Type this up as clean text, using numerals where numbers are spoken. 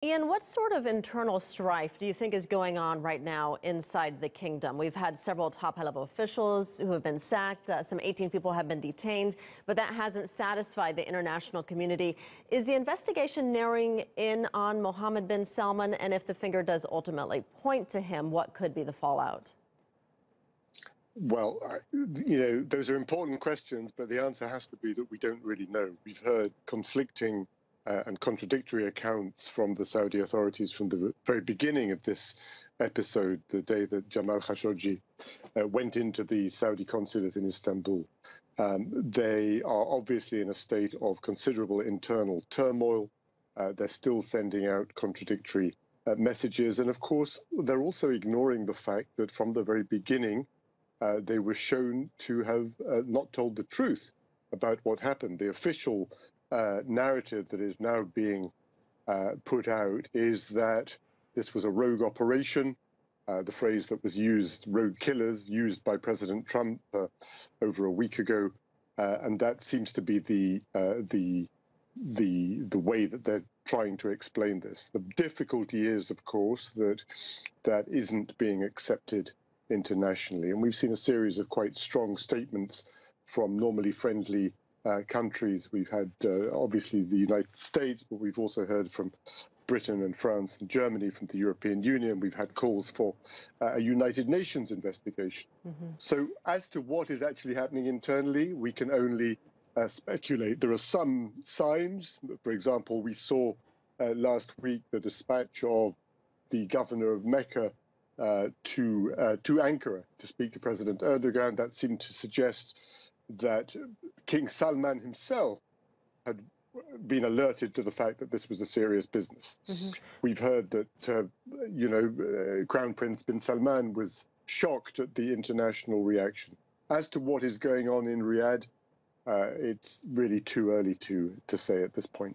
Ian, what sort of internal strife do you think is going on right now inside the kingdom? We've had several top high-level officials who have been sacked. Some 18 people have been detained, but that hasn't satisfied the international community. Is the investigation narrowing in on Mohammed bin Salman? And if the finger does ultimately point to him, what could be the fallout? Well, those are important questions, but the answer has to be that we don't really know. We've heard conflicting and contradictory accounts from the Saudi authorities from the very beginning of this episode, the day that Jamal Khashoggi went into the Saudi consulate in Istanbul. They are obviously in a state of considerable internal turmoil. They're still sending out contradictory messages. And of course, they're also ignoring the fact that from the very beginning, they were shown to have not told the truth about what happened. The official narrative that is now being put out is that this was a rogue operation, the phrase that was used, rogue killers, used by President Trump over a week ago, and that seems to be the way that they're trying to explain this. The difficulty is, of course, that that isn't being accepted internationally, and we've seen a series of quite strong statements from normally friendly countries. We've had obviously the United States, but we've also heard from Britain and France and Germany, from the European Union. We've had calls for a United Nations investigation. So as to what is actually happening internally, we can only speculate. There are some signs. For example, we saw last week the dispatch of the governor of Mecca to Ankara to speak to President Erdogan. That seemed to suggest that King Salman himself had been alerted to the fact that this was a serious business. We've heard that, Crown Prince bin Salman was shocked at the international reaction. As to what is going on in Riyadh, it's really too early to say at this point.